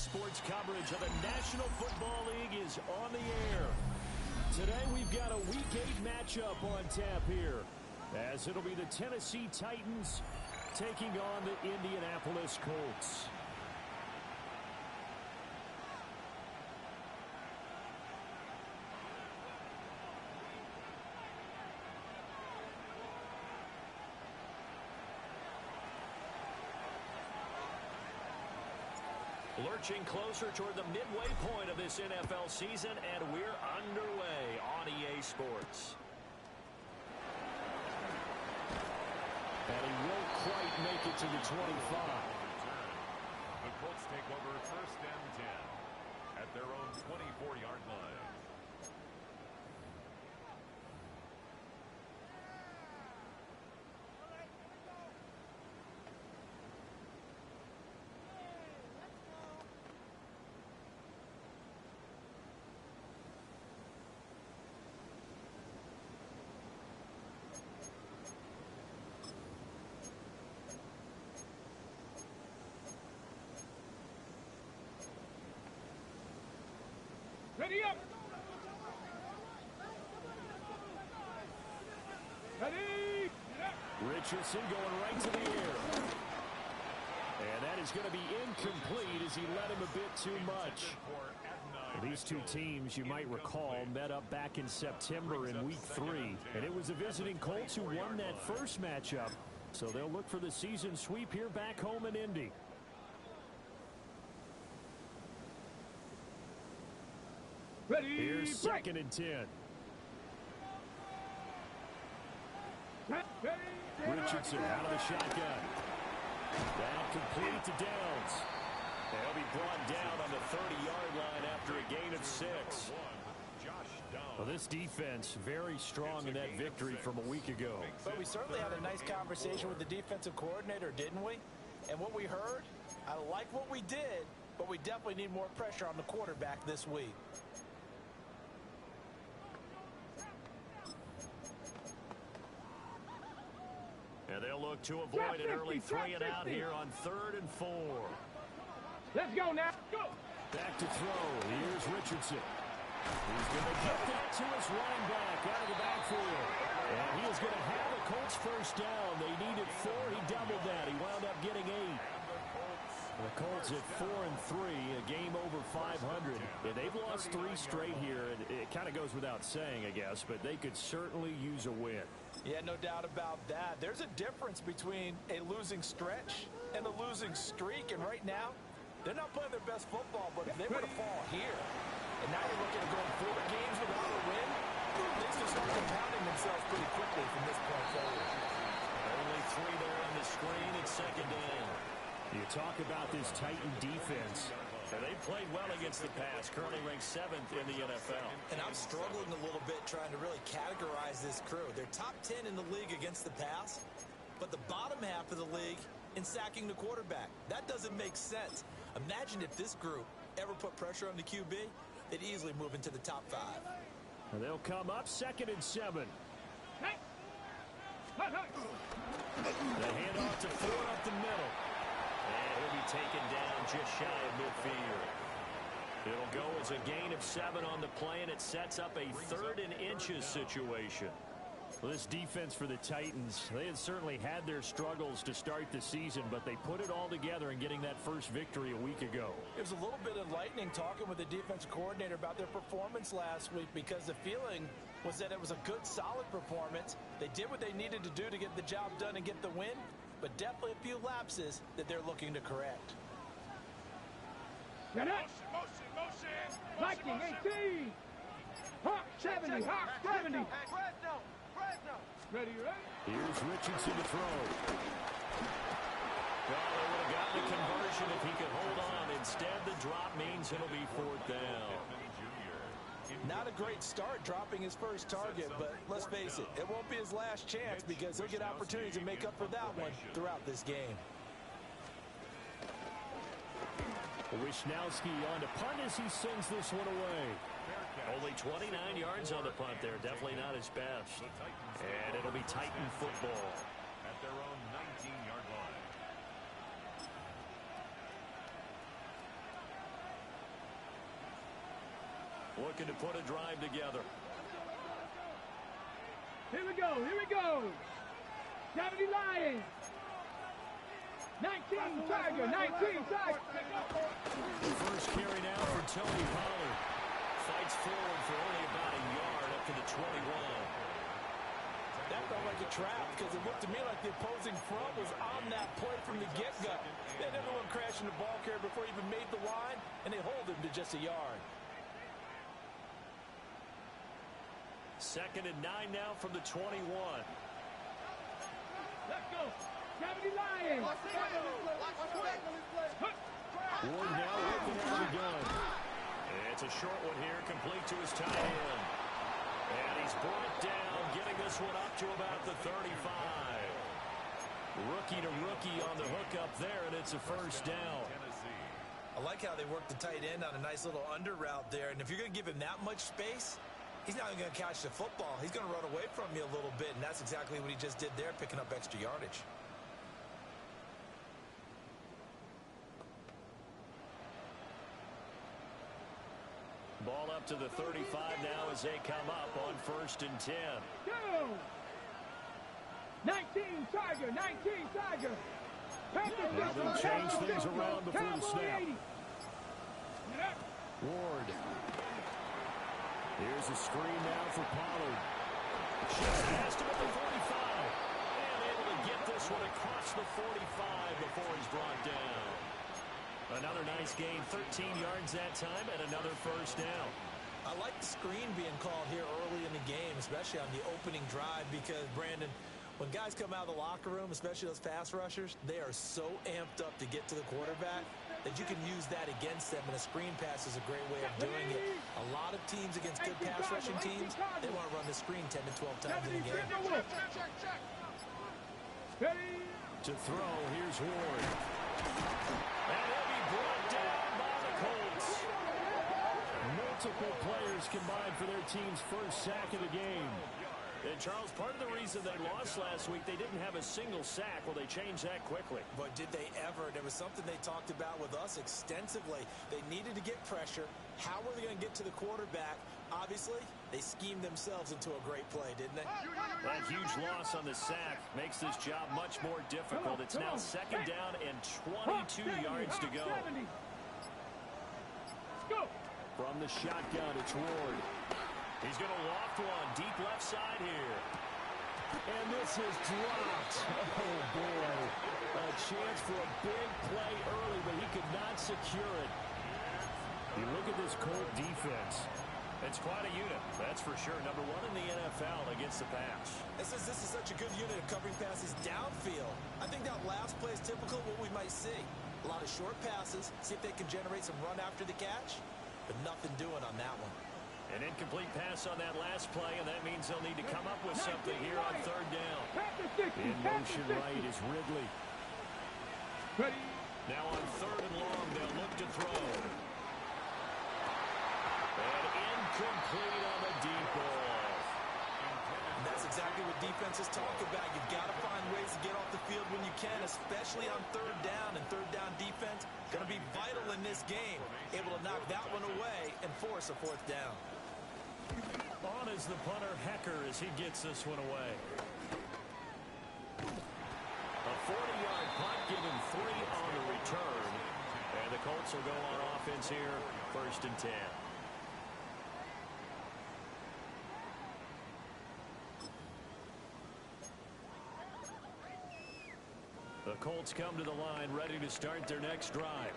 Sports coverage of the National Football League is on the air. Today we've got a Week 8 matchup on tap here, as it'll be the Tennessee Titans taking on the Indianapolis Colts. Lurching closer toward the midway point of this NFL season, and we're underway on EA Sports. And he won't quite make it to the 25. The Colts take over first and 10 at their own 24-yard line. Ready up! Ready! Richardson going right to the air. And that is going to be incomplete as he led him a bit too much. These two teams, you might recall, met up back in September in Week 3. And it was the visiting Colts who won that first matchup. So they'll look for the season sweep here back home in Indy. Ready, here's 2nd and 10. Richardson out of the shotgun. Down complete to Downs. They'll be brought down on the 30-yard line after a gain of 6. Well, this defense very strong in that victory from a week ago. But we certainly had a nice conversation with the defensive coordinator, didn't we? And what we heard, I like what we did, but we definitely need more pressure on the quarterback this week. And they'll look to avoid an early 3 and out here on 3rd and 4. Let's go now. Go. Back to throw. Here's Richardson. He's going to get that to his running back out of the backfield. And he is going to have the Colts first down. They needed 4. He doubled that. He wound up getting 8. The Colts at 4-3, a game over 500. Yeah, they've lost 3 straight here. It kind of goes without saying, I guess, but they could certainly use a win. Yeah, no doubt about that. There's a difference between a losing stretch and a losing streak, and right now, they're not playing their best football, but if they were to fall here, and now you're looking at going 4 games without a win, things will start compounding themselves pretty quickly from this point forward. Only 3 there on the screen at 2nd down. You talk about this Titan defense. They played well against the pass, currently ranked 7th in the NFL. And I'm struggling a little bit trying to really categorize this crew. They're top 10 in the league against the pass, but the bottom half of the league in sacking the quarterback. That doesn't make sense. Imagine if this group ever put pressure on the QB, they'd easily move into the top 5. And they'll come up 2nd and 7. Hey. The handoff to Ford up the middle. And he'll be taken down just shy of midfield. It'll go as a gain of 7 on the play, and it sets up a 3rd and inches situation. Well, this defense for the Titans, they had certainly had their struggles to start the season, but they put it all together in getting that first victory a week ago. It was a little bit enlightening talking with the defensive coordinator about their performance last week, because the feeling was that it was a good, solid performance. They did what they needed to do to get the job done and get the win, but definitely a few lapses that they're looking to correct. Get it. Motion. Viking 18. Hawk 70. Hawk 70. Ready. Here's Richardson to throw. Well, they would have gotten a conversion if he could hold on. Instead, the drop means it'll be 4th down. Not a great start dropping his first target, but let's face it, it won't be his last chance because he'll get opportunities to make up for that one throughout this game. Wisnowski on to punt as he sends this one away. Only 29 yards on the punt there. Definitely not his best. And it'll be Titan football. At their own 19-yard line. looking to put a drive together. Here we go. Here we go. 70 Lions. 19 Tiger. 19 Tiger. The first carry now for Tony Pollard. Fights forward for only about a yard up to the 21. That felt like a trap because it looked to me like the opposing front was on that play from the get-go. They had everyone crashing the ball carrier before he even made the line, and they hold him to just a yard. 2nd and 9 now from the 21. Let's go. 70 Lions. Ward now looking out of the gun. It's a short one here, complete to his tight end. And he's brought down, getting this one up to about the 35. Rookie to rookie on the hook up there, and it's a first down. I like how they work the tight end on a nice little under route there. And if you're going to give him that much space, he's not going to catch the football. He's going to run away from you a little bit, and that's exactly what he just did there, picking up extra yardage. Ball up to the 35 now as they come up on 1st and 10. Go. 19 Tiger. 19 Tiger. Now they'll change things around before the snap. Ward. Here's a screen now for Pollard. Just past him at the 45. And able to get this one across the 45 before he's brought down. Another nice gain, 13 yards that time, and another first down. I like the screen being called here early in the game, especially on the opening drive, because, Brandon, when guys come out of the locker room, especially those pass rushers, they are so amped up to get to the quarterback that you can use that against them, and a screen pass is a great way of doing it. A lot of teams against good pass rushing teams, they want to run the screen 10 to 12 times in a game. To throw, here's Ward. And he'll be brought down by the Colts. Multiple players combined for their team's first sack of the game. And, Charles, part of the reason they lost last week, they didn't have a single sack. Well, they changed that quickly. But did they ever? There was something they talked about with us extensively. They needed to get pressure. How were they going to get to the quarterback? Obviously, they schemed themselves into a great play, didn't they? That huge loss on the sack makes this job much more difficult. It's now 2nd down and 22 yards to go. From the shotgun, it's Ward. He's going to loft one deep left side here. And this is dropped. Oh, boy. A chance for a big play early, but he could not secure it. You look at this Colt defense. It's quite a unit, that's for sure. Number 1 in the NFL against the pass. This is such a good unit of covering passes downfield. I think that last play is typical of what we might see. A lot of short passes, see if they can generate some run after the catch, but nothing doing on that one. An incomplete pass on that last play, and that means they'll need to come up with something here on 3rd down. In motion right is Ridley. Now on 3rd and long, they'll look to throw. And incomplete on the deep ball. And that's exactly what defenses talk about. You've got to find ways to get off the field when you can, especially on 3rd down. And 3rd down defense going to be vital in this game. Able to knock that one away and force a 4th down. On is the punter, Hecker, as he gets this one away. A 40-yard punt, giving 3 on the return. And the Colts will go on offense here, 1st and 10. The Colts come to the line, ready to start their next drive.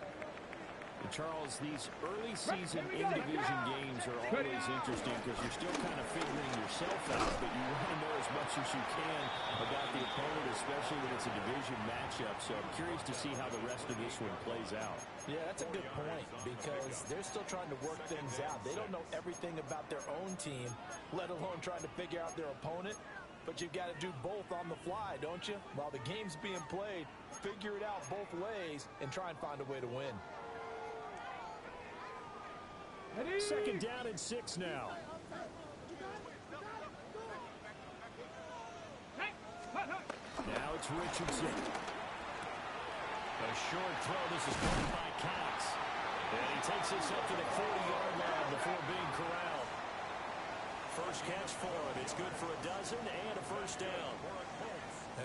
And Charles, these early season in-division games are always interesting because you're still kind of figuring yourself out, but you want to know as much as you can about the opponent, especially when it's a division matchup. So I'm curious to see how the rest of this one plays out. Yeah, that's a good point because they're still trying to work things out. They don't know everything about their own team, let alone trying to figure out their opponent. But you've got to do both on the fly, don't you? While the game's being played, figure it out both ways and try and find a way to win. 2nd down and 6 now. Now it's Richardson. A short throw. This is caught by Cox. And he takes this up to the 40-yard line before being corralled. First catch for him. It's good for a dozen and a first down.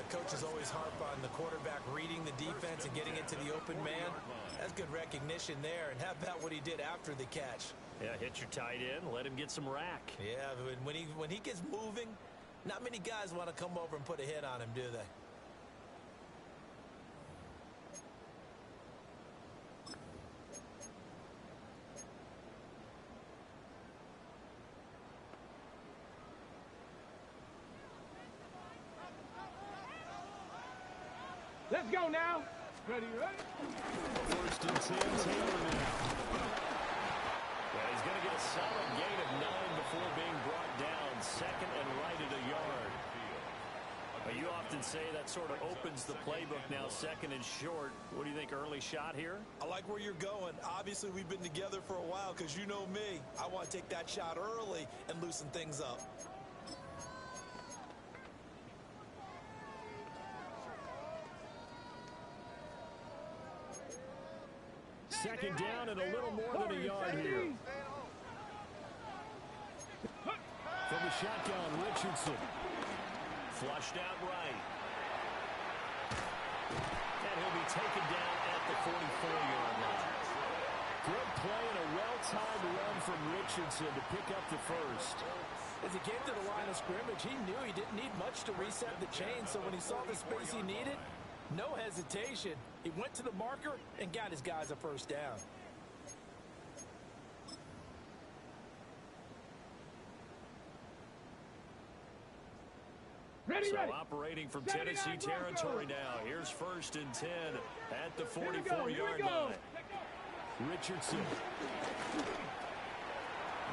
Coaches always harp on the quarterback reading the defense and getting it to the open man. That's good recognition there. And how about what he did after the catch? Yeah, hit your tight end. Let him get some rack. Yeah, when he gets moving, not many guys want to come over and put a hit on him, do they? Let's go now. Ready, ready? First and 10, Taylor now. Yeah, he's going to get a solid gain of 9 before being brought down. Second and right at a yard. You often say that sort of opens the playbook now, second and short. What do you think, early shot here? I like where you're going. Obviously, we've been together for a while because you know me. I want to take that shot early and loosen things up. Second down and a little more than a yard here. From the shotgun, Richardson. Flushed out right. And he'll be taken down at the 44-yard line. Good play and a well-timed run from Richardson to pick up the first. As he came to the line of scrimmage, he knew he didn't need much to reset the chain, so when he saw the space he needed, no hesitation. He went to the marker and got his guys a first down. Ready, So ready. operating from Tennessee territory now. Here's first and 10 at the Here we go, 44-yard line. Richardson.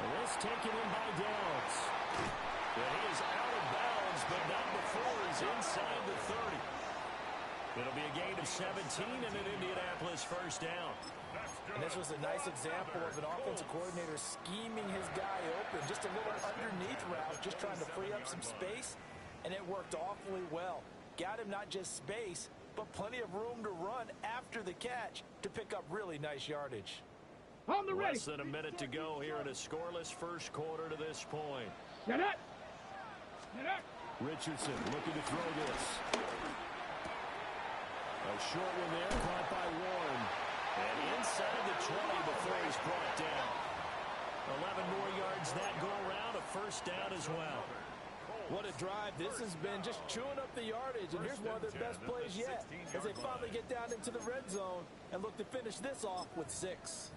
And this taken in by Downs. And he is out of bounds, but not before he's inside the 30. It'll be a gain of 17 and an Indianapolis first down. And this was a nice example of an offensive coordinator scheming his guy open. Just a little underneath route, just trying to free up some space, and it worked awfully well. Got him not just space, but plenty of room to run after the catch to pick up really nice yardage. On the ready. Less than a minute to go here in a scoreless first quarter to this point. Get up. Get up. Richardson looking to throw this. A short one there, caught by Warren. And inside the 20 before he's brought down. 11 more yards that go around, a first down as well. What a drive. This has been just chewing up the yardage, and here's one of their best plays yet as they finally get down into the red zone and look to finish this off with 6.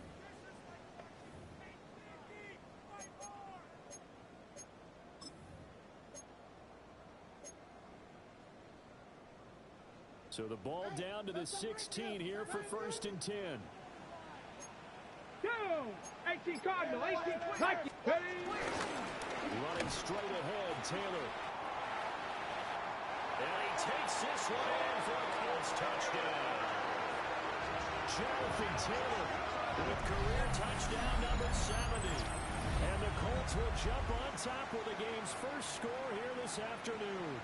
So the ball down to the 16 here for first and 10. Go. 18 Cardinal. 18. Nike. Ready. Running straight ahead, Taylor. And he takes this one in for a Colts touchdown. Jonathan Taylor with career touchdown number 70. And the Colts will jump on top with the game's first score here this afternoon.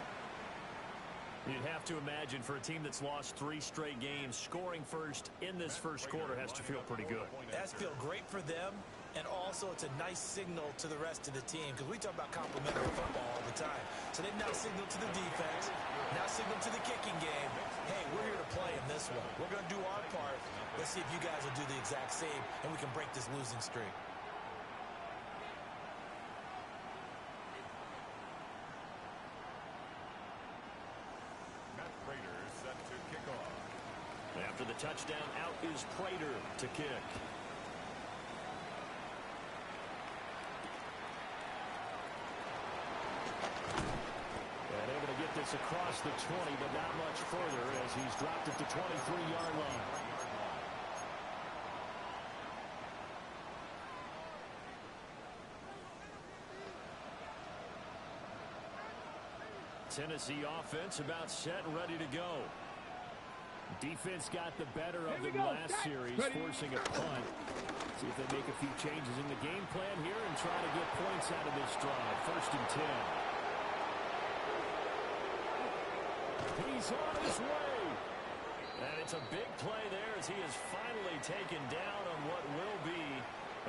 You'd have to imagine for a team that's lost 3 straight games, scoring first in this first quarter has to feel pretty good. That's feel great for them, and also it's a nice signal to the rest of the team because we talk about complementary football all the time. So they've now signaled to the defense, now signaled to the kicking game, hey, we're here to play in this one. We're going to do our part. Let's see if you guys will do the exact same, and we can break this losing streak. After the touchdown, out is Prater to kick. And able to get this across the 20, but not much further as he's dropped at the 23-yard line. Tennessee offense about set and ready to go. Defense got the better of them last series, forcing a punt. See if they make a few changes in the game plan here and try to get points out of this drive. First and 10. He's on his way. And gets a big play there as he is finally taken down on what will be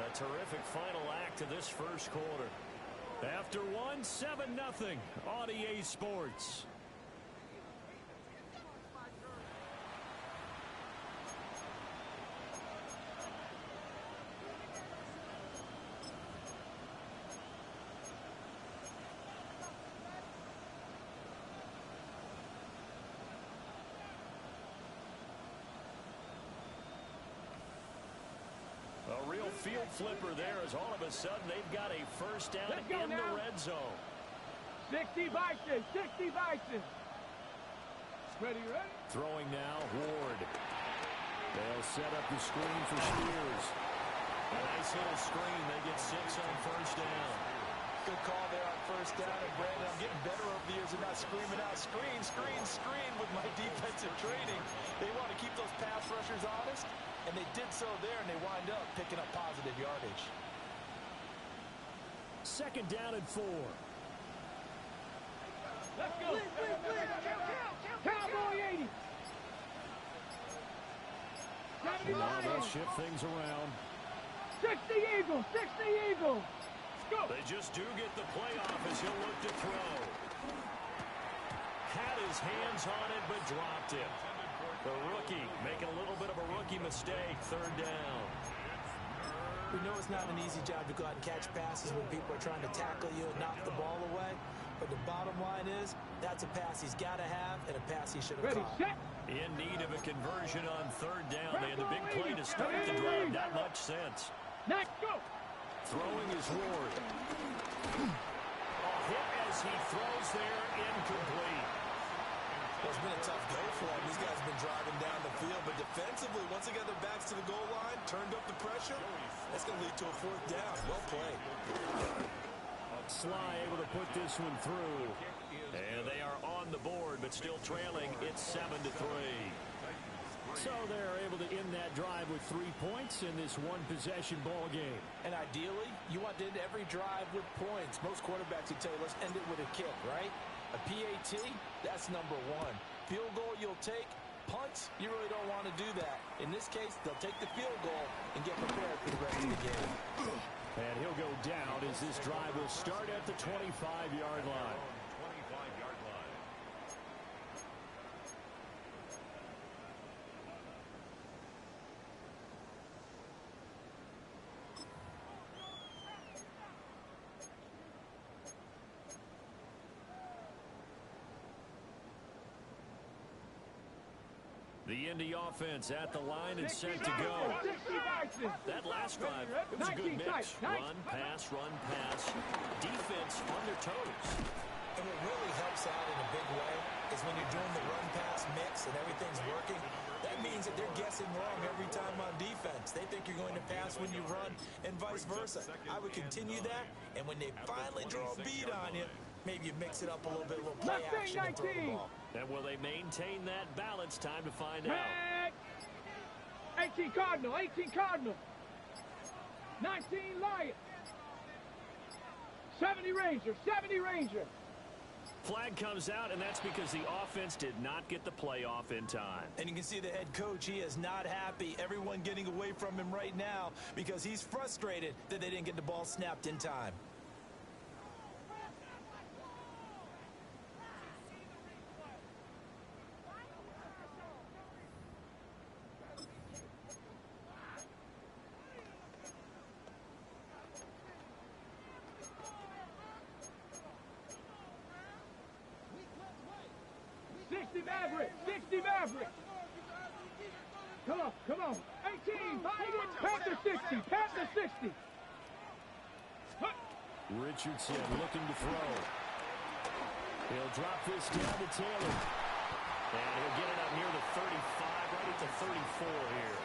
a terrific final act of this first quarter. After one, 7-0 on EA Sports. A real field flipper there as all of a sudden they've got a first down in the red zone. 60 Bison, 60 Bison. Ready? Throwing now, Ward. They'll set up the screen for Spears. A nice little screen. They get 6 on first down. Good call there on first down. And Brandon, I'm getting better over the years and not screaming out, screen, screen, screen with my defensive training. They want to keep those pass rushers honest. And they did so there, and they wind up picking up positive yardage. Second down and 4. Let's go. Cowboy 80. Now they'll shift things around. 60 Eagles, 60 Eagles. Let's go. They just do get the playoff as he'll look to throw. Had his hands on it, but dropped it. The rookie making a little bit of a rookie mistake. Third down. We know it's not an easy job to go out and catch passes when people are trying to tackle you and knock the ball away. But the bottom line is, that's a pass he's got to have and a pass he should have Ready, caught. set. In need of a conversion on third down. They had the big play to start the drive. Not much sense. Next, go. Throwing is Ward. A hit as he throws there, incomplete. Well, it's been a tough go for him. These guys have been driving down the field, but defensively, once they got their backs to the goal line, turned up the pressure, that's going to lead to a fourth down. Well played. Sly able to put this one through. And they are on the board, but still trailing. It's 7-3. So they're able to end that drive with 3 points in this one-possession ball game. And ideally, you want to end every drive with points. Most quarterbacks would tell you, let's end it with a kick, right? A PAT, that's number 1. Field goal you'll take. Punts, you really don't want to do that. In this case, they'll take the field goal and get prepared for the rest of the game. And he'll go down as this drive will start at the 25-yard line. 25-yard line. The Indy offense at the line and set to go. 60 Bison. That last drive, it was a good mix. Run, pass, defense on their toes. And what really helps out in a big way is when you're doing the run-pass mix and everything's working, that means that they're guessing wrong every time on defense. They think you're going to pass when you run and vice versa. I would continue that, and when they finally draw a bead on you, maybe you mix it up a little bit, a little play action and throw the ball. And will they maintain that balance? Time to find out. 18 Cardinal, 18 Cardinal. 19 Lion. 70 Ranger, 70 Ranger. Flag comes out, and that's because the offense did not get the playoff in time. And you can see the head coach, he is not happy. Everyone getting away from him right now because he's frustrated that they didn't get the ball snapped in time. Maverick, 60 Maverick. Come on. 18, Panther 60, Panther 60. Richardson looking to throw. He'll drop this down to Taylor. And he'll get it up near the 35, right at the 34 here.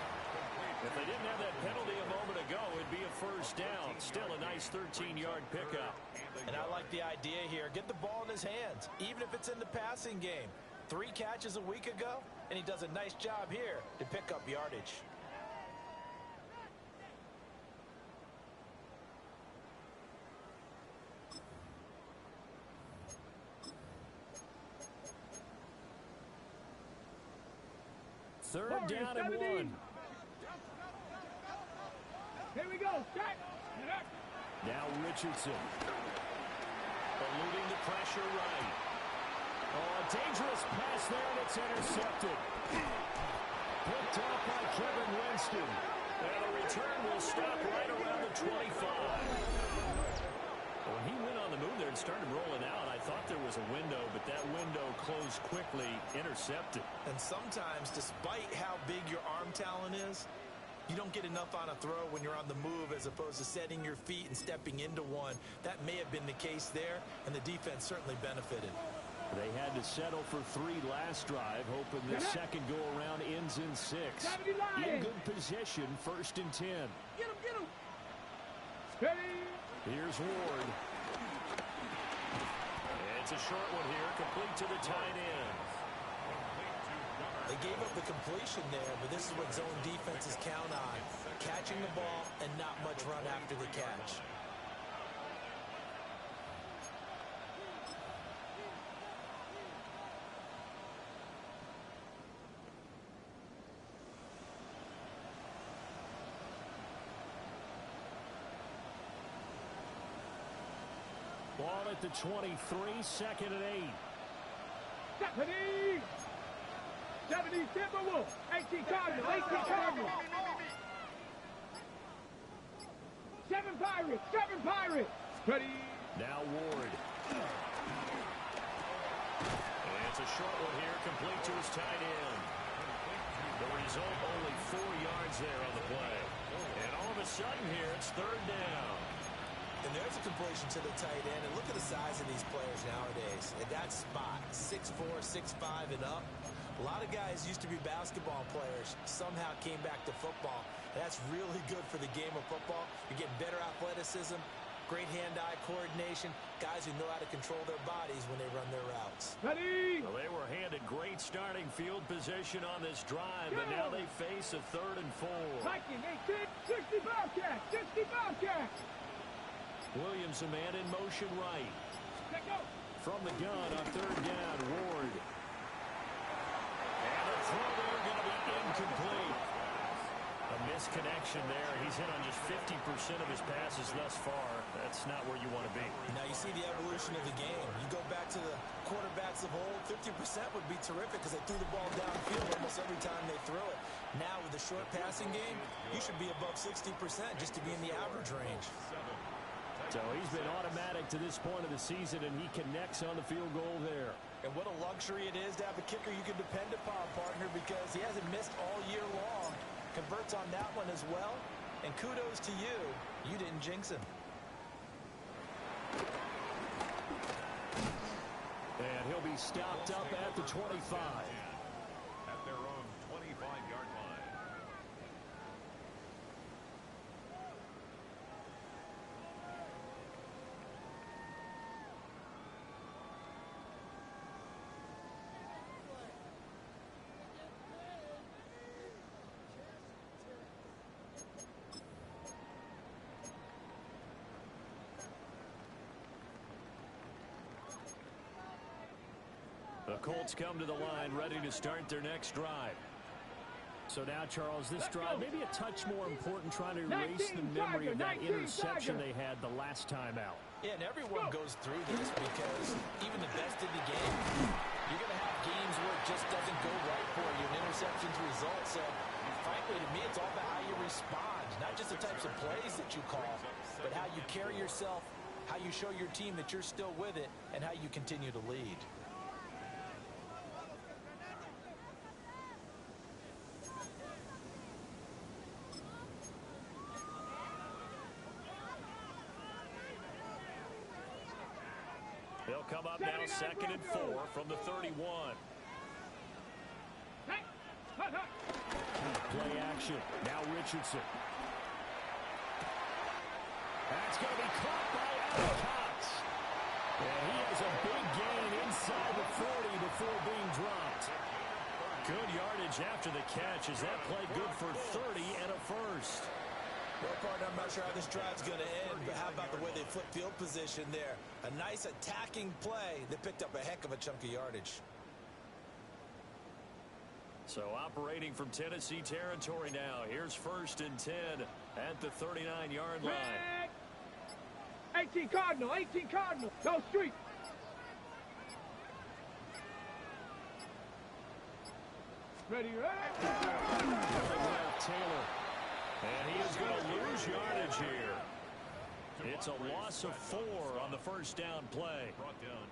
If they didn't have that penalty a moment ago, it'd be a first down. Still a nice 13-yard pickup. And I like the idea here. Get the ball in his hands, even if it's in the passing game. 3 catches a week ago, and he does a nice job here to pick up yardage. Third down and 1. Here we go. Check. Now Richardson. Eluding the pressure right. Oh, a dangerous pass there, and it's intercepted. Picked off by Kevin Winston. And the return will stop right around the 25. When he went on the move there and started rolling out, I thought there was a window, but that window closed quickly, intercepted. And sometimes, despite how big your arm talent is, you don't get enough on a throw when you're on the move as opposed to setting your feet and stepping into one. That may have been the case there, and the defense certainly benefited. They had to settle for 3 last drive, hoping the second go-around ends in 6. In good position, 1st and 10. Get him. Steady. Here's Ward. It's a short one here, complete to the tight end. They gave up the completion there, but this is what zone defenses count on. Catching the ball and not much run after the catch. Ball at the 23, 2nd and 8. 70 Timberwolves. 18 Cardinals. 18 Cardinals. 7 Pirates. 7 Pirates. Ready. Now Ward. And it's a short one here, complete to his tight end. The result, only 4 yards there on the play. And all of a sudden here, it's 3rd down. And there's a completion to the tight end. And look at the size of these players nowadays. At that spot, 6'4", 6'5", and up. A lot of guys used to be basketball players, somehow came back to football. And that's really good for the game of football. You're getting better athleticism, great hand-eye coordination, guys who know how to control their bodies when they run their routes. Ready. Well, they were handed great starting field position on this drive, but now they face a 3rd and 4. Viking 18, 60 Bobcats. 60 Bobcats. Williams, a man in motion right. Let go. From the gun on 3rd down, Ward. And the throw there going to be incomplete. A misconnection there. He's hit on just 50% of his passes thus far. That's not where you want to be. Now you see the evolution of the game. You go back to the quarterbacks of old, 50% would be terrific because they threw the ball downfield almost every time they throw it. Now with the short passing game, you should be above 60% just to be in the average range. So he's been automatic to this point of the season, and he connects on the field goal there. And what a luxury it is to have a kicker you can depend upon, partner, because he hasn't missed all year long. Converts on that one as well. And kudos to you. You didn't jinx him. And he'll be stopped up at the 25. At their own 25-yard line. The Colts come to the line ready to start their next drive. So now, Charles, this drive maybe a touch more important, trying to erase the memory of that interception they had the last time out. Yeah, and everyone goes through this because even the best in the game, you're going to have games where it just doesn't go right for you, and interceptions result. So, frankly, to me, it's all about how you respond, not just the types of plays that you call, but how you carry yourself, how you show your team that you're still with it, and how you continue to lead. They'll come up now 2nd and 4 from the 31. Play action. Now Richardson. That's going to be caught by Adam Cox. And he has a big gain inside the 40 before being dropped. Good yardage after the catch. Is that play good for 30 and a first? Well, partner, I'm not sure how this drive's going to end, but how about the way they flip field position there? A nice attacking play that picked up a heck of a chunk of yardage. So operating from Tennessee territory now. Here's 1st and 10 at the 39-yard line. 18 Cardinal, 18 Cardinal. Go street. Ready, Taylor. And he is going to lose yardage here. It's a loss of 4 on the first down play.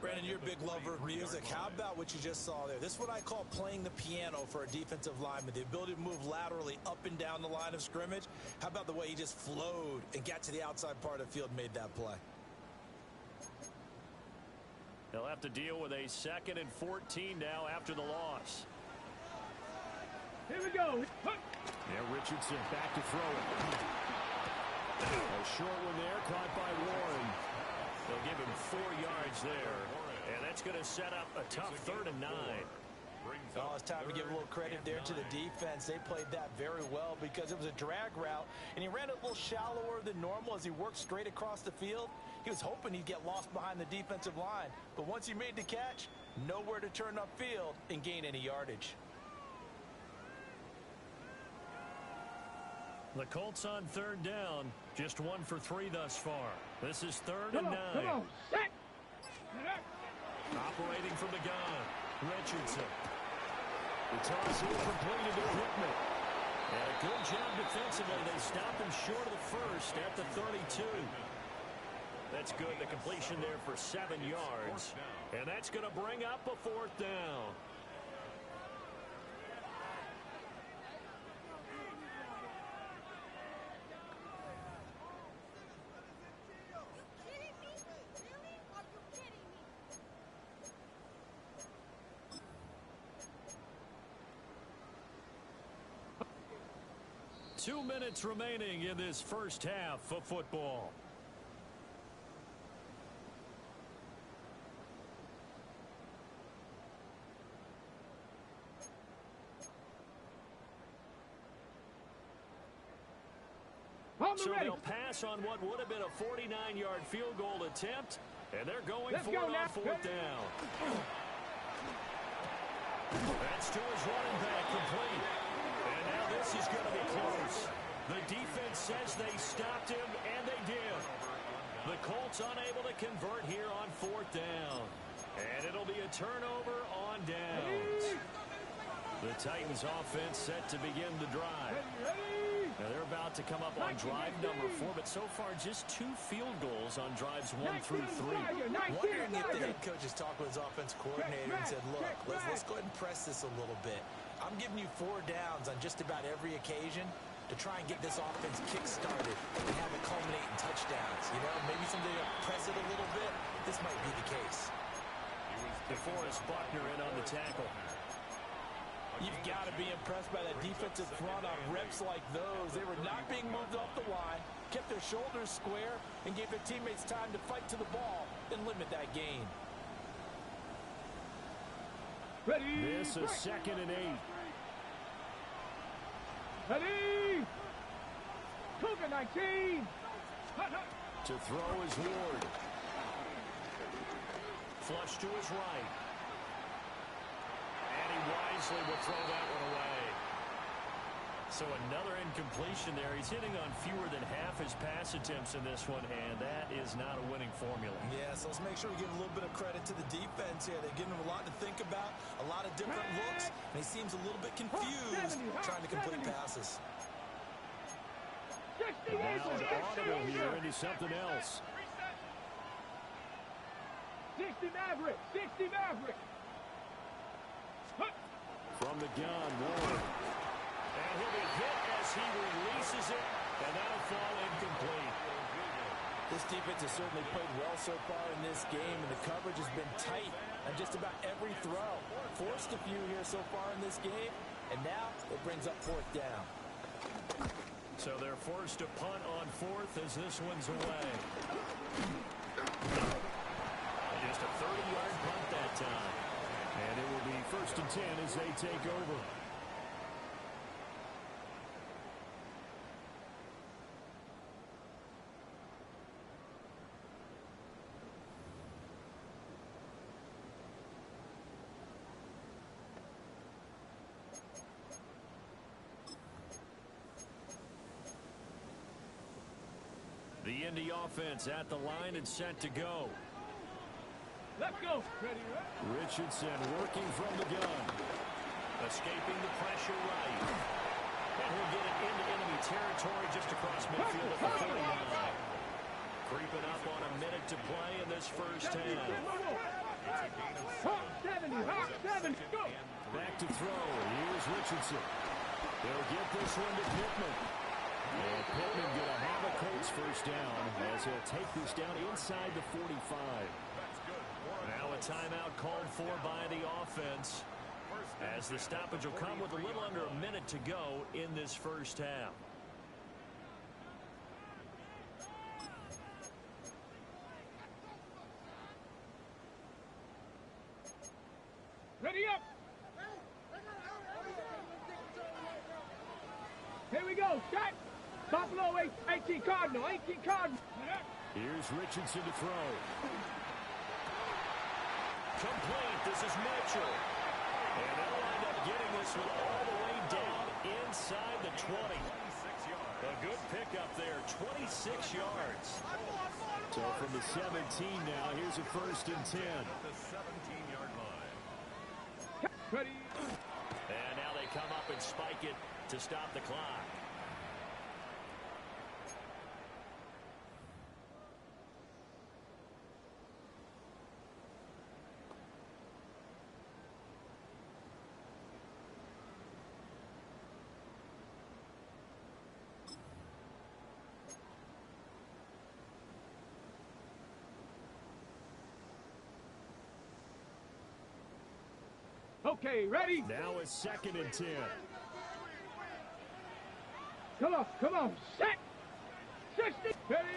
Brandon, you're a big lover of music. How about what you just saw there? This is what I call playing the piano for a defensive lineman. The ability to move laterally up and down the line of scrimmage. How about the way he just flowed and got to the outside part of the field and made that play? They'll have to deal with a 2nd and 14 now after the loss. Here we go. Yeah, Richardson back to throw it. A short one there, caught by Warren. They'll give him 4 yards there. And that's going to set up a tough 3rd and 9. Oh, it's time to give a little credit there to the defense. They played that very well because it was a drag route, and he ran it a little shallower than normal as he worked straight across the field. He was hoping he'd get lost behind the defensive line, but once he made the catch, nowhere to turn upfield and gain any yardage. The Colts on 3rd down, just 1 for 3 thus far. This is 3rd and 9. Come on, set. Operating from the gun, Richardson. The toss is completed to Pittman. And a good job defensively. They stop him short of the first at the 32. That's good. The completion there for 7 yards. And that's going to bring up a 4th down. Two minutes remaining in this first half of football. So they'll pass on what would have been a 49-yard field goal attempt, and they're going for it on 4th down. That's to his running back, complete. And now this is going to be close. The defense says they stopped him, and they did. The Colts unable to convert here on 4th down. And it'll be a turnover on downs. The Titans offense set to begin the drive. Now they're about to come up on drive number 4, but so far just 2 field goals on drives 1 through 3. Wondering if the head coach has talked with his offense coordinator and said, look, let's go ahead and press this a little bit. I'm giving you 4 downs on just about every occasion to try and get this offense kick-started and have it culminate in touchdowns. You know, maybe someday to press it a little bit. This might be the case. DeForest Buckner in on the tackle. You've got to be impressed by that defensive front on reps like those. They were not being moved off the line, kept their shoulders square, and gave their teammates time to fight to the ball and limit that gain. This is 2nd and 8. Ready! Cougar 19! To throw is Ward. Flush to his right. And he wisely will throw that one away. So another incompletion there. He's hitting on fewer than half his pass attempts in this one, and that is not a winning formula. Yeah, so let's make sure we give a little bit of credit to the defense here. They're giving him a lot to think about, a lot of different looks, and he seems a little bit confused trying to complete passes. And now an audible here into something else. 60 Maverick! 60 Maverick! From the gun, Ward. And he'll be hit as he releases it, and that'll fall incomplete. This defense has certainly played well so far in this game, and the coverage has been tight on just about every throw. Forced a few here so far in this game, and now it brings up 4th down. So they're forced to punt on 4th as this one's away. Just a 30-yard punt that time. And it will be 1st and 10 as they take over. Indy offense at the line and set to go. Let's go. Ready, Richardson working from the gun. Escaping the pressure right. And he'll get it into enemy territory just across midfield at the 39. Creeping up on a minute to play in this first half. Hawk 70, Hawk 70, go. Back to throw. Here's Richardson. They'll get this one to Pittman. And Pittman going to have a Colts first down as he'll take this down inside the 45. Now a timeout called for by the offense as the stoppage will come with a little under a minute to go in this first half. Ready up. Here we go. Shot. Buffalo 18 Cardinal. 18 Cardinal. Here's Richardson to throw. Complete. This is Mitchell. And they'll wind up getting this one all the way down inside the 20. A good pickup there. 26 yards. So from the 17 now, here's a 1st and 10. The 17-yard line. Ready. And now they come up and spike it to stop the clock. Okay, ready? Now a 2nd and 10. Come on, set. 60, ready.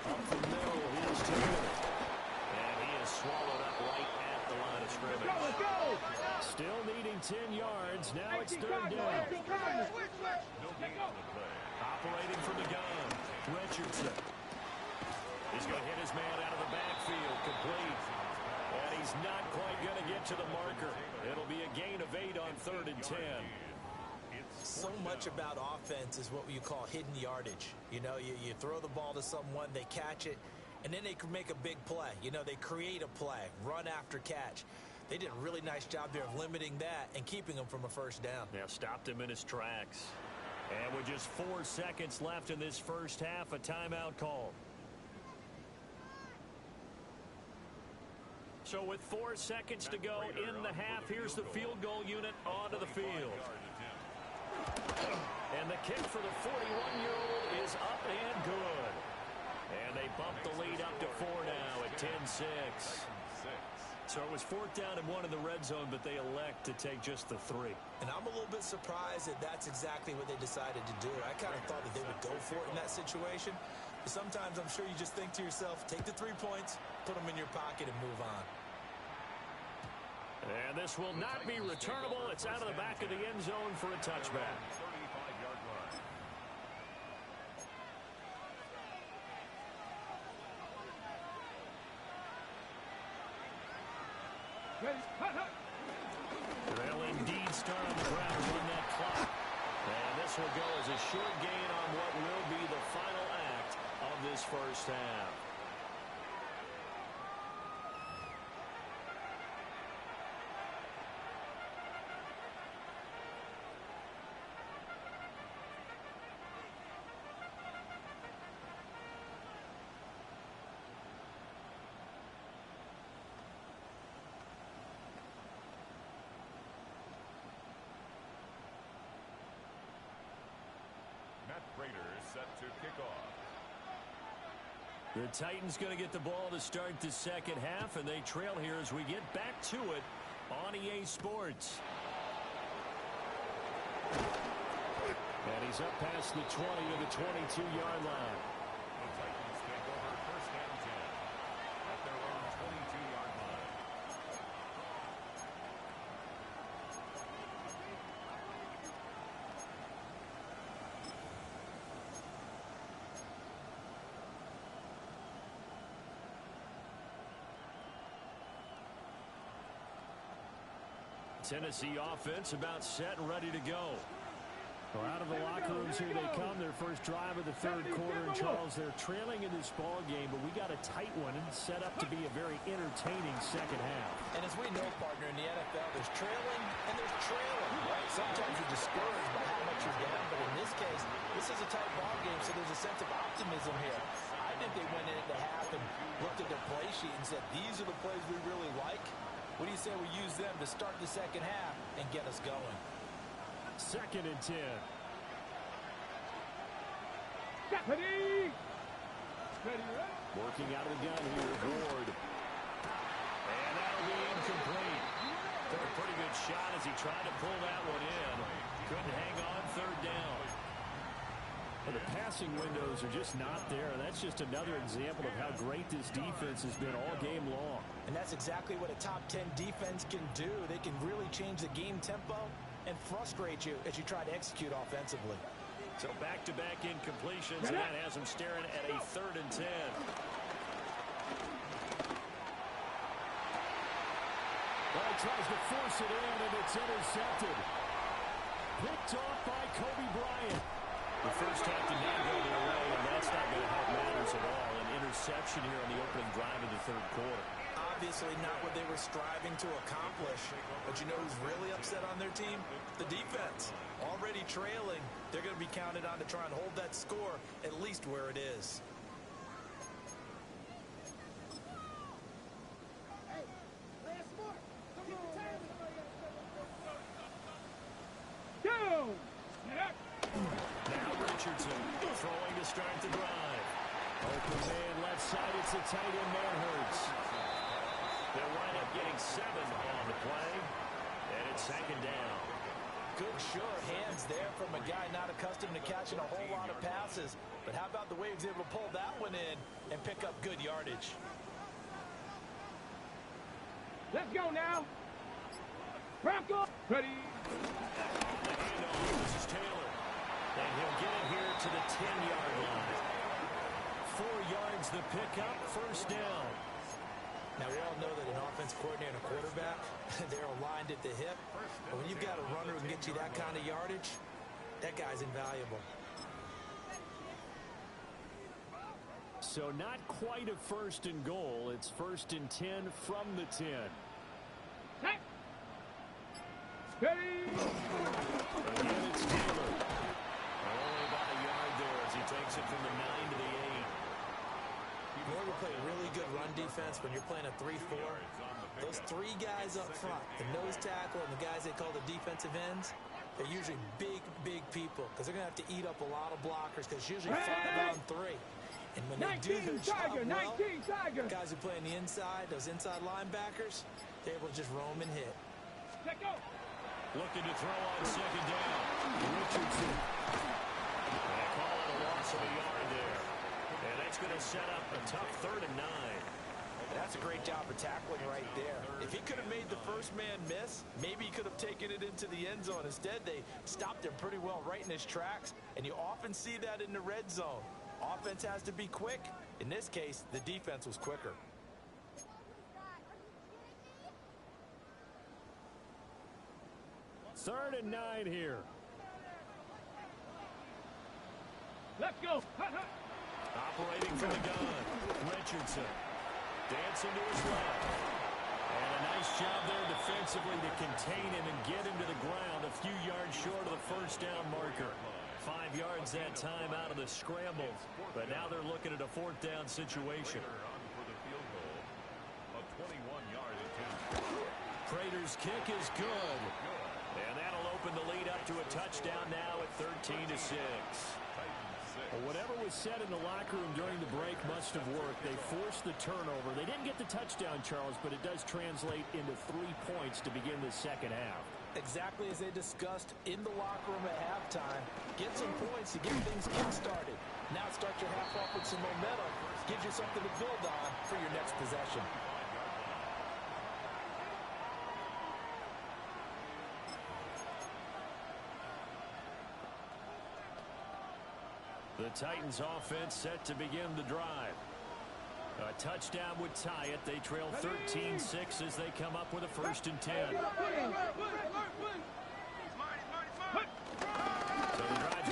Up the middle, here's Taylor. And he is swallowed up right at the line of scrimmage. Let's go. Still needing 10 yards. Now it's 18 3rd Cardinal, down. 18 Cardinal. No gain on the play. Operating from the gun, Richardson. He's going to hit his man out of the backfield, complete. And he's not quite going to get to the marker. It'll be a gain of 8 on 3rd and 10. So much about offense is what you call hidden yardage. You know, you throw the ball to someone, they catch it, and then they can make a big play. You know, they create a play, run after catch. They did a really nice job there of limiting that and keeping him from a 1st down. Now stopped him in his tracks. And with just 4 seconds left in this first half, a timeout call. So with 4 seconds to go in the half, here's the field goal unit onto the field. And the kick for the 41-year-old is up and good. And they bump the lead up to 4 now at 10-6. So it was 4th down and 1 in the red zone, but they elect to take just the 3. And I'm a little bit surprised that that's exactly what they decided to do. I kind of thought that they would go for it in that situation. But sometimes I'm sure you just think to yourself, take the 3 points, put them in your pocket, and move on. And this will not be returnable. It's out of the back of the end zone for a touchback. 35-yard line. Ready. Hut, hut. They'll indeed start on the ground and run that clock. And this will go as a short gain on what will be the final act of this first half. Set to kick off. The Titans going to get the ball to start the second half, and they trail here as we get back to it on EA Sports. And he's up past the 20 to the 22-yard line. The Titans take over 1st and 10 at their own 22-yard line. Tennessee offense about set and ready to go. Well, out of the locker rooms, here they come. Their first drive of the third quarter. And Charles, they're trailing in this ball game, but we got a tight one and set up to be a very entertaining second half. And as we know, partner, in the NFL, there's trailing and there's trailing, right? Sometimes you're discouraged by how much you're down, but in this case, this is a tight ball game, so there's a sense of optimism here. I think they went into half and looked at their play sheet and said, these are the plays we really like. What do you say we use them to start the second half and get us going? 2nd and 10. Ready. Working out of the gun here, Ward. And that'll be incomplete. Took a pretty good shot as he tried to pull that one in. Couldn't hang on 3rd down. Well, the passing windows are just not there. That's just another example of how great this defense has been all game long. And that's exactly what a top 10 defense can do. They can really change the game tempo and frustrate you as you try to execute offensively. So back-to-back incompletions, and that has them staring at a 3rd and 10. Well, he tries to force it in, and it's intercepted. Picked off by Kobe Bryant. The first half did not go their way, and that's not going to help matters at all. An interception here on the opening drive of the third quarter. Obviously not what they were striving to accomplish. But you know who's really upset on their team? The defense. Already trailing, they're going to be counted on to try and hold that score at least where it is. Go. Now Richardson throwing to start the drive. Open man left side. It's the tight end, Manhurts. They'll wind up getting 7 on the play. And it's 2nd down. Good, sure hands there from a guy not accustomed to catching a whole lot of passes. But how about the way he was able to pull that one in and pick up good yardage? Let's go now. Bronco. Ready. On the handoff, this is Taylor. And he'll get it here to the 10-yard line. 4 yards the pickup, 1st down. Now, we all know that an offense coordinator and a quarterback, they're aligned at the hip. But when you've got a runner who can get you that kind of yardage, that guy's invaluable. So not quite a 1st and goal. It's 1st and 10 from the 10. Hey. Ready. Again, it's Taylor. Only about a yard there as he takes it from the 9 to the 8. You want to play really good run defense when you're playing a 3-4? Those 3 guys up front, the nose tackle and the guys they call the defensive ends, they're usually big, big people because they're going to have to eat up a lot of blockers because it's usually 5 on 3. And when they do their job well, guys who play on the inside, those inside linebackers, they're able to just roam and hit. Let go. Looking to throw on 2nd down. Richardson. They call it a loss of a yard there. And that's going to set up a tough 3rd and 9. That's a great job of tackling right there. If he could have made the first man miss, maybe he could have taken it into the end zone. Instead, they stopped him pretty well right in his tracks, and you often see that in the red zone. Offense has to be quick. In this case, the defense was quicker. Third and 9 here. Let's go. Operating from the gun. Richardson. Dancing to his left. And a nice job there defensively to contain him and get him to the ground a few yards short of the 1st down marker. 5 yards that time out of the scramble. But now they're looking at a 4th down situation. For the field goal, a 21-yard attempt. Prater's kick is good. And that'll open the lead up to a touchdown now at 13-6. Well, whatever was said in the locker room during the break must have worked. They forced the turnover. They didn't get the touchdown, Charles, but it does translate into 3 points to begin the second half. Exactly as they discussed in the locker room at halftime. Get some points to get things kick-started. Now start your half off with some momentum. Gives you something to build on for your next possession. The Titans offense set to begin the drive. A touchdown would tie it. They trail 13-6 as they come up with a 1st and 10. So the drive's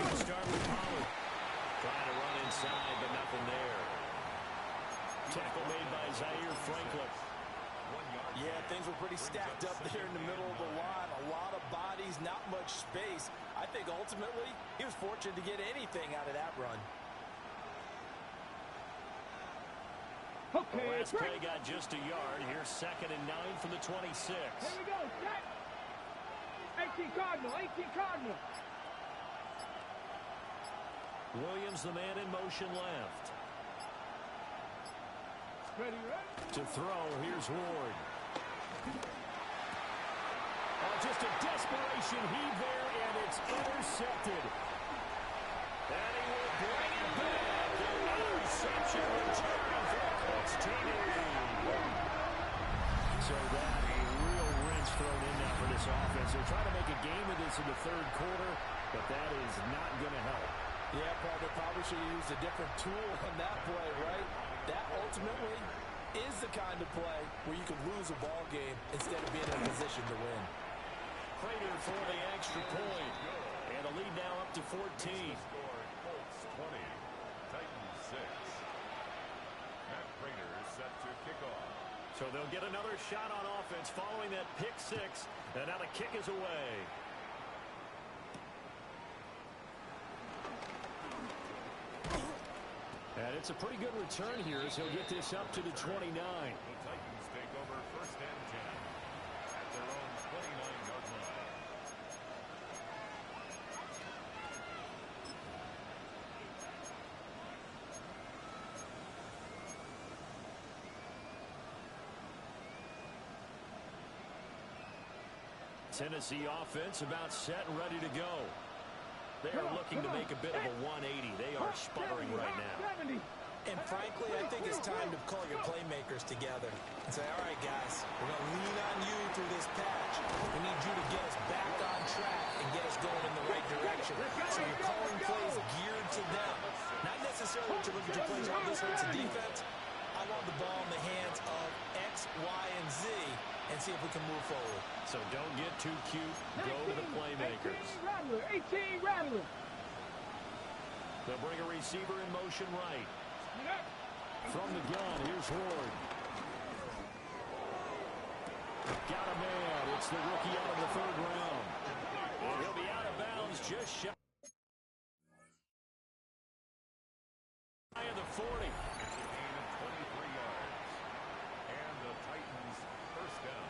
Tackle made by Zaire Franklin. Yeah, things were pretty stacked up there in the middle of the line. A lot of bodies, not much space. I think ultimately he was fortunate to get anything out of that run. The last play got just a yard. Here's 2nd and 9 from the 26. Here we go. Set. 18 Cardinal. 18 Cardinal. Williams, the man in motion left. Ready, ready. To throw, here's Ward. Oh, just a desperation heave there, and it's intercepted. And he will bring it back. An interception return for the Colts team. So that a real wrench thrown in now for this offense. They're trying to make a game of this in the 3rd quarter, but that is not going to help. Yeah, Paul, they probably should have used a different tool on that play, right? That ultimately is the kind of play where you can lose a ball game instead of being in a position to win. Prater for the extra point. And a lead now up to 14. Score, Colts 20, Titans 6. Matt Prater is set to kick off. So they'll get another shot on offense following that pick 6. And now the kick is away. And it's a pretty good return here as he'll get this up to the 29. The Titans take over 1st and 10 at their own 29-yard line. Tennessee offense about set and ready to go. They are looking to make a bit of a 180. They are sputtering right now. And frankly, I think it's time to call your playmakers together and say, all right, guys, we're going to lean on you through this patch. We need you to get us back on track and get us going in the right direction. So you're calling plays geared to them. Not necessarily to look at your plays, how this hurts the defense. I want the ball in the hands of X, Y, and Z and see if we can move forward. So don't get too cute. Go to the playmakers. 18 Rattler. They'll bring a receiver in motion right. From the gun, here's Ward. Got a man. It's the rookie out of the 3rd round. And he'll be out of bounds just shy of the 40. It's a gain of 23 yards. And the Titans 1st down.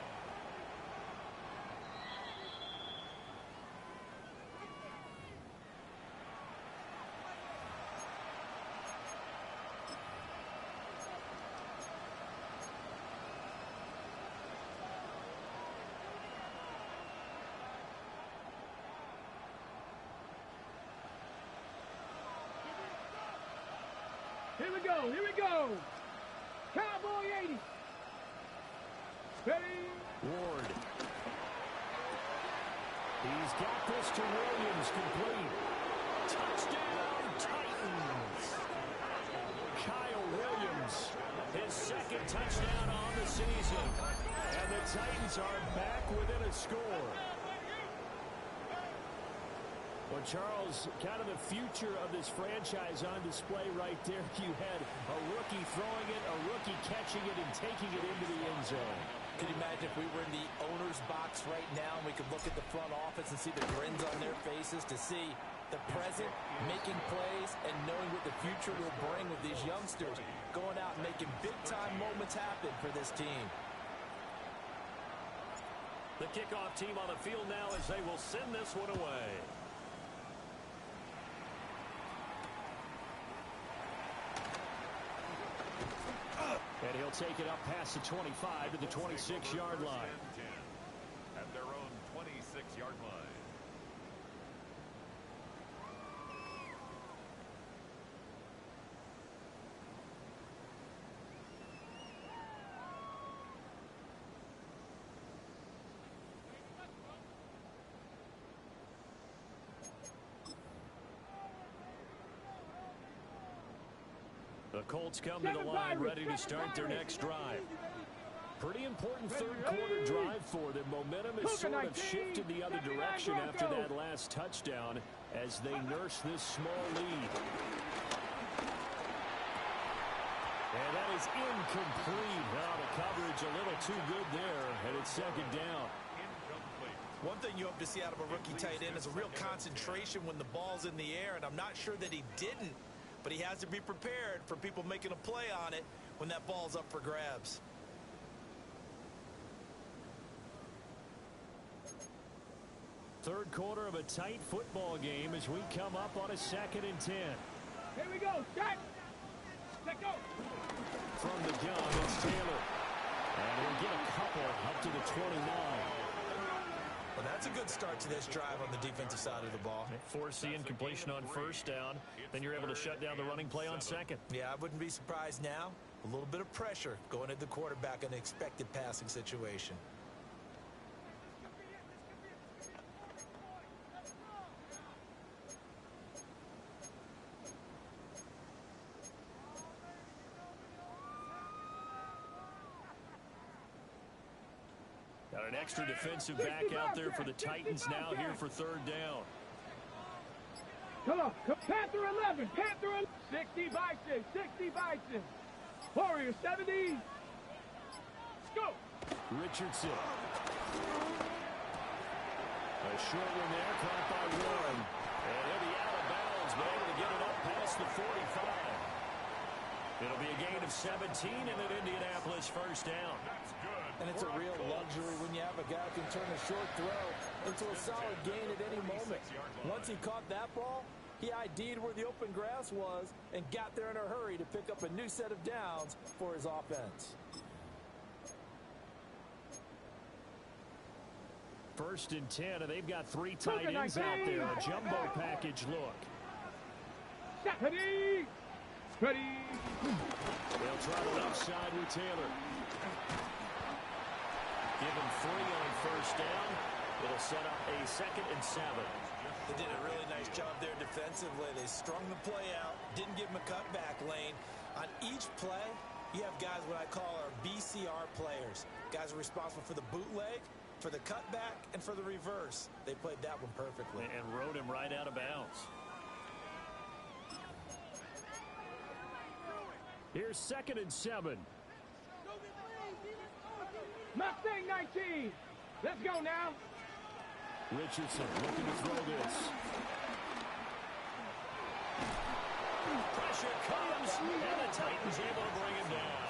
Here we go. Here we go. Cowboy 80. Ready. Ward. He's got this to Williams, complete. Touchdown, Titans. Kyle Williams, his 2nd touchdown on the season. And the Titans are back within a score. Well, Charles, kind of the future of this franchise on display right there. You had a rookie throwing it, a rookie catching it, and taking it into the end zone. Can you imagine if we were in the owner's box right now and we could look at the front office and see the grins on their faces, to see the present making plays and knowing what the future will bring with these youngsters going out and making big-time moments happen for this team. The kickoff team on the field now as they will send this one away. And he'll take it up past the 25 to the 26-yard line. At their own 26-yard line. The Colts come to the line ready to start their next drive. Pretty important 3rd quarter drive for them. Momentum has sort of shifted the other direction after that last touchdown as they nurse this small lead. And that is incomplete. Now the coverage a little too good there, and it's second down. One thing you hope to see out of a rookie tight end is a real concentration when the ball's in the air, and I'm not sure that he didn't, but he has to be prepared for people making a play on it when that ball's up for grabs. Third quarter of a tight football game as we come up on a 2nd and 10. Here we go. Shot. Let go. From the gun, it's Taylor. And he'll get a couple up to the 29. Well, that's a good start to this drive on the defensive side of the ball. Force the incompletion on first down. Then you're able to shut down the running play on second. Yeah, I wouldn't be surprised now. A little bit of pressure going at the quarterback in an expected passing situation. Got an extra defensive back out there for the Titans now here for 3rd down. Come on. Panther 11. Panther 11. 60 Bison. 60 Bison. Warrior 70. Let's go. Richardson. A short one there, caught by Warren. And he'll be out of bounds, but able to get it up past the 45. It'll be a gain of 17 and an Indianapolis 1st down. And it's a real luxury when you have a guy who can turn a short throw into a solid gain at any moment. Once he caught that ball, he ID'd where the open grass was and got there in a hurry to pick up a new set of downs for his offense. 1st and 10, and they've got 3 tight ends out there. A jumbo package look. Ready. Ready. They'll try the left side with Taylor. Give him 3 on 1st down. It'll set up a 2nd and 7. They did a really nice job there defensively. They strung the play out, didn't give him a cutback lane. On each play, you have guys what I call our BCR players. Guys are responsible for the bootleg, for the cutback, and for the reverse. They played that one perfectly. And rode him right out of bounds. Here's 2nd and 7. Mustang 19. Let's go now. Richardson looking to throw this. Pressure comes, and the Titans able to bring him down.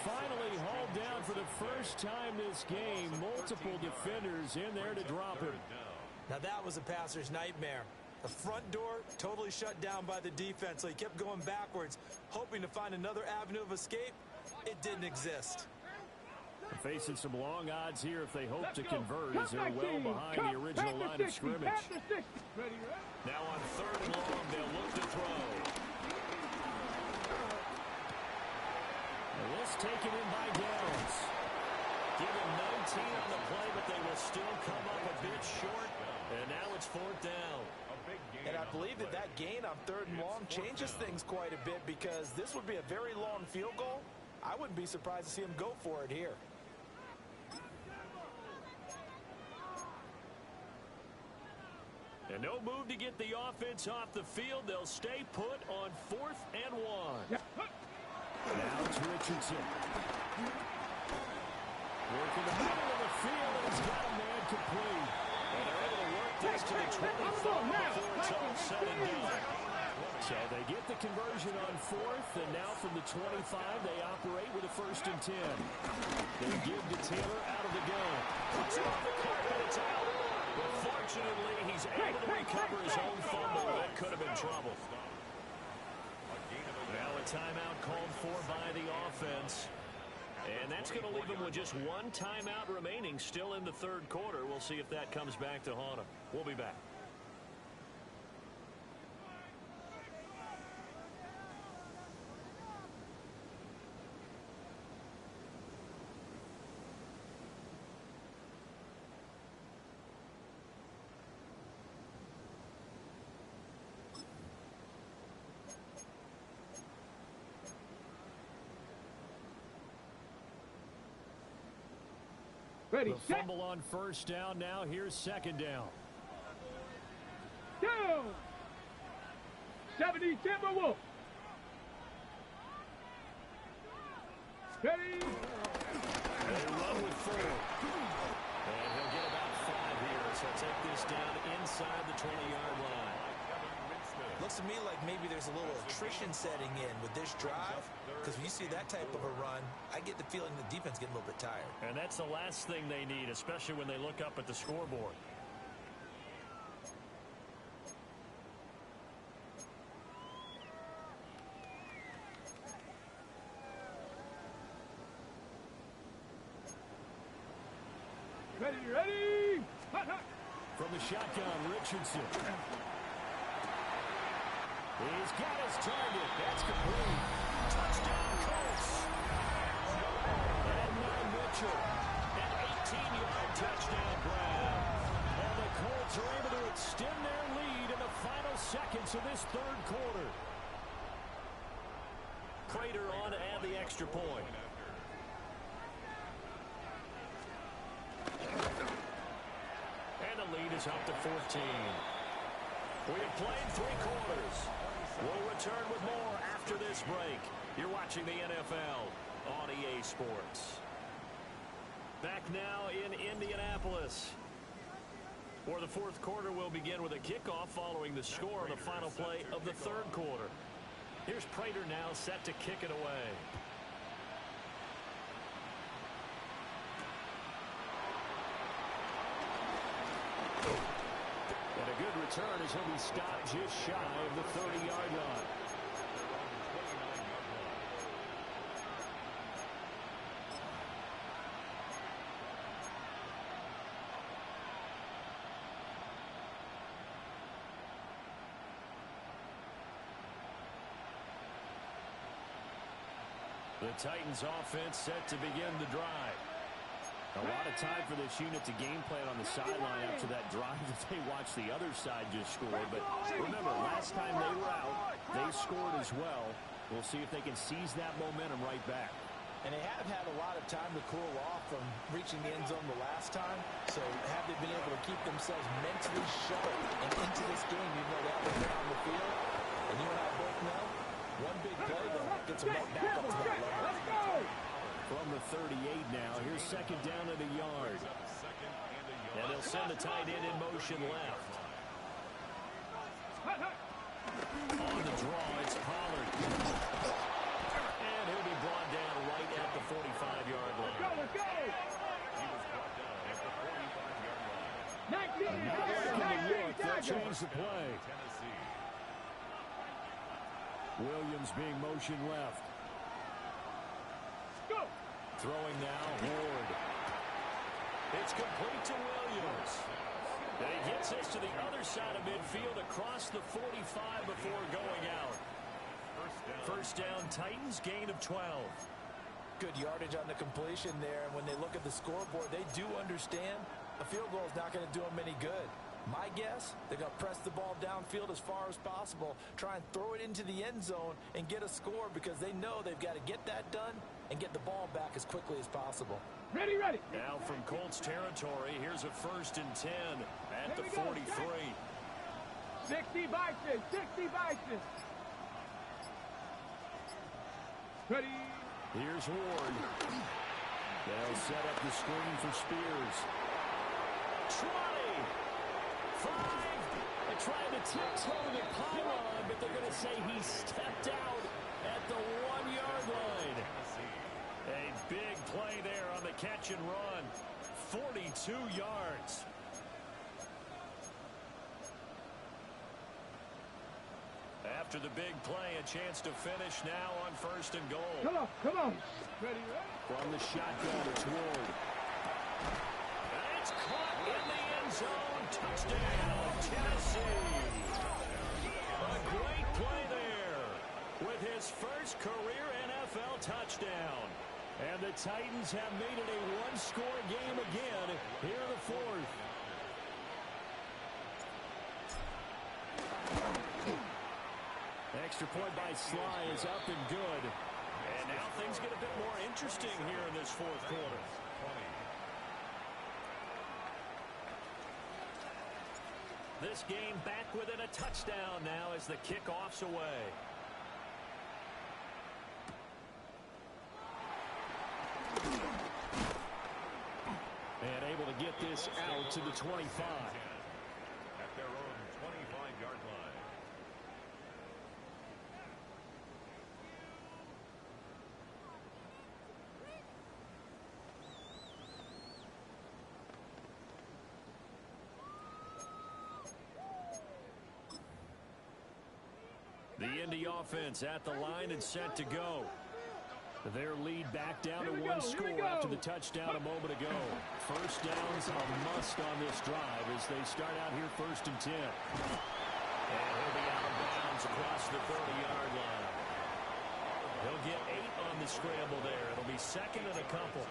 Finally hauled down for the first time this game. Multiple defenders in there to drop him. Now that was a passer's nightmare. The front door totally shut down by the defense, so he kept going backwards, hoping to find another avenue of escape. It didn't exist. Facing some long odds here if they hope to convert, as they're well behind the original line of scrimmage. Now on 3rd and long, they'll look to throw. And this taken in by Downs. Give him 19 on the play, but they will still come up a bit short. And now it's 4th down. And I believe that gain on 3rd and long changes things quite a bit, because this would be a very long field goal. I wouldn't be surprised to see him go for it here. And no move to get the offense off the field. They'll stay put on 4th and 1. Now it's Richardson. Working the middle of the field, and he's got a man complete. And they're able to work this to the 25 before it's all said and done. So they get the conversion on 4th, and now from the 25, they operate with a 1st and 10. They give to Taylor out of the gun. Puts it off the carpet, it's out. But fortunately, he's able to recover his own fumble. That could have been trouble. Now a timeout called for by the offense. And that's going to leave him with just 1 timeout remaining still in the 3rd quarter. We'll see if that comes back to haunt him. We'll be back. Ready, The fumble on 1st down. Now here's 2nd down. down. 70 Timberwolves. Ready? They run with 4. And he'll get about 5 here. So take this down inside the 20-yard line. Looks to me like maybe there's a little attrition setting in with this drive, because when you see that type of a run, I get the feeling the defense getting a little bit tired. And that's the last thing they need, especially when they look up at the scoreboard. Ready, ready! Hot, hot. From the shotgun, Richardson. He's got his target. That's complete. Touchdown, Colts. And now Mitchell. An 18-yard touchdown grab. And the Colts are able to extend their lead in the final seconds of this third quarter. Prater on to add the extra point. And the lead is up to 14. We have played 3 quarters. We'll return with more after this break. You're watching the NFL on EA Sports. Back now in Indianapolis, where the fourth quarter will begin with a kickoff following the score on the final play of the third quarter. Here's Prater now set to kick it away. And a good return as he'll be stopped just shy of the 30-yard line. The Titans offense set to begin the drive. A lot of time for this unit to game plan on the sideline after that drive that they watched the other side just score. But remember, last time they were out, they scored as well. We'll see if they can seize that momentum right back. And they have had a lot of time to cool off from reaching the end zone the last time. So have they been able to keep themselves mentally sharp and into this game, even though they haven't been on the field? And you and I both know, one big play though gets them right back up to that level. Let's go! From the 38 now, here's second down at a yard. And they'll send the tight end in motion left. Hot, hot. On the draw, it's Pollard. And he'll be brought down right at the 45-yard Go, line. let's go! He was brought down at the 45-yard line. 19, Not looking to look, they'll dagger. change the play. Tennessee. Williams being motion left. Go! Throwing now, Ward. It's complete to Williams. And he gets us to the other side of midfield across the 45 before going out. First down, Titans, gain of 12. Good yardage on the completion there. And when they look at the scoreboard, they do understand a field goal is not going to do them any good. My guess, they're going to press the ball downfield as far as possible, try and throw it into the end zone and get a score because they know they've got to get that done and get the ball back as quickly as possible. Ready, ready. Now from Colts territory, here's a 1st and 10 at the 43. 60 Bison, 60 Bison. Ready. Here's Ward. They'll set up the screen for Spears. 20. 5. They tried to tiptoe the pylon, but they're going to say he stepped out at the 1-yard line. A big play there on the catch and run. 42 yards. After the big play, a chance to finish now on 1st and goal. Come on, come on. Ready, ready. From the shotgun, it's Ward. And it's caught in the end zone. Touchdown, Tennessee. A great play there with his first career NFL touchdown. And the Titans have made it a one-score game again here in the fourth. Extra point by Sly is up and good. And now things get a bit more interesting here in this fourth quarter. This game back within a touchdown now as the kickoff's away. And able to get this out to the 25. At their own 25-yard line. The Indy offense at the line and set to go. Their lead back down to one score after the touchdown a moment ago. First down's a must on this drive as they start out here 1st and 10. And he'll be out of bounds across the 30-yard line. He'll get 8 on the scramble there. It'll be 2nd and a couple.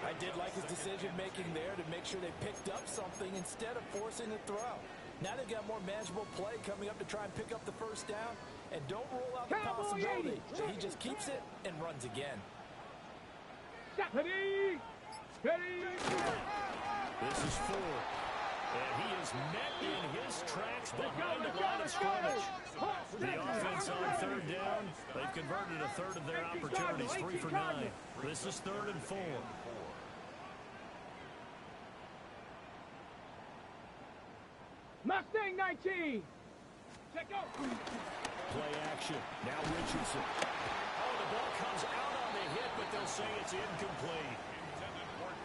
I did like his decision-making there to make sure they picked up something instead of forcing a throw. Now they've got more manageable play coming up to try and pick up the first down. And don't rule out the possibility that he just keeps it and runs again. Steady! Steady! This is Ford. And he is met in his tracks behind the line of scrimmage. The offense on 3rd down. They've converted a third of their opportunities, 3 for 9. This is 3rd and 4. Mustang 19! Check out! Play action. Now Richardson. Oh, the ball comes out on the hit, but they'll say it's incomplete.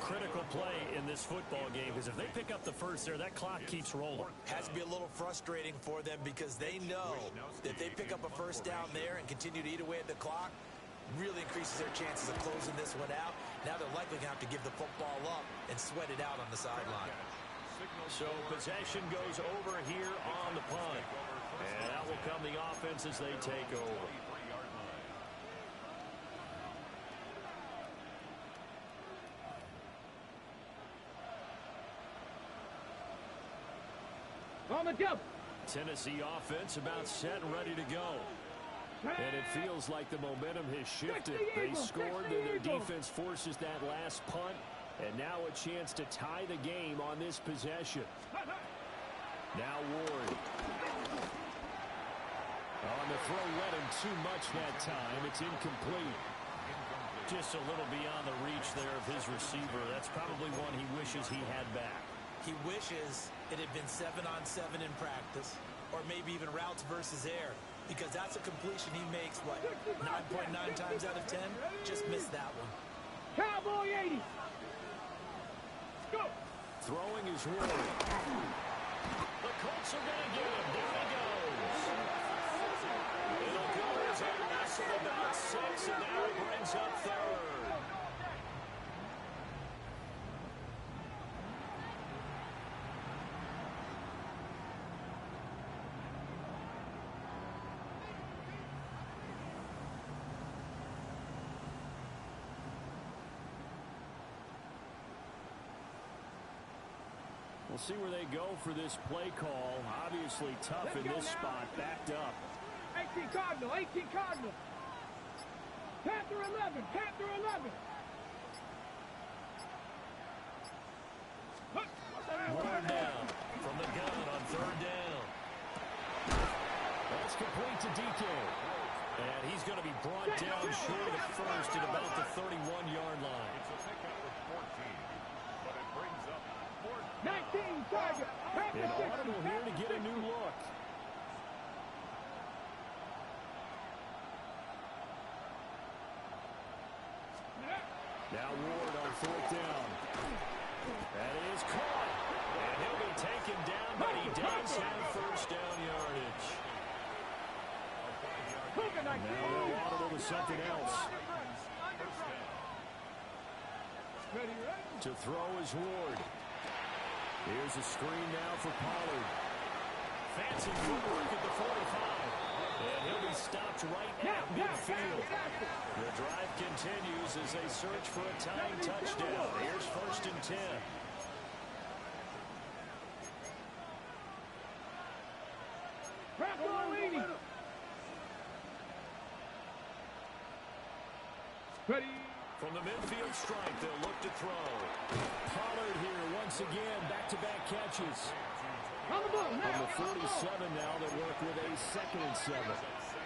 Critical play in this football game because if they pick up the first there, that clock keeps rolling. Has to be a little frustrating for them because they know that if they pick up a first down there and continue to eat away at the clock, really increases their chances of closing this one out. Now they're likely going to have to give the football up and sweat it out on the sideline. So possession goes over here on the punt. And out will come the offense as they take over. On the jump! Tennessee offense about set and ready to go. And it feels like the momentum has shifted. They scored, and their defense forces that last punt. And now a chance to tie the game on this possession. Now Ward. On the throw, led him too much that time. It's incomplete. Just a little beyond the reach there of his receiver. That's probably one he wishes he had back. He wishes it had been 7-on-7 in practice, or maybe even routes versus air, because that's a completion he makes, what, 9.9 times out of 10? Just missed that one. Cowboy 80! Go! Throwing is Ward. The Colts are going to get him. There he goes. It'll go as a loss of about 6, and now it brings up 3rd. We'll see where they go for this play call. Obviously tough in this spot, backed up. 18 Cardinal, 18 Cardinal. Panther 11, Panther 11. Ward down from the gun on 3rd down. That's complete to DK. And he's going to be brought down short of first at about the 31-yard line. It's a pickup of 14, but it brings up 19 target. And Audible here to get a new look. Now Ward on 4th down. That is caught. And he'll be taken down, but he does have first down yardage. Now Audible to something else. To throw is Ward. Here's a screen now for Pollard. Fancy footwork at the 45. And he'll be stopped right at midfield. The drive continues as they search for a tying touchdown. Here's 1st and 10. Ready. From the midfield strike, they'll look to throw. Pollard here once again, back-to-back catches. On the ball now. On the 47 now, they work with a 2nd and 7.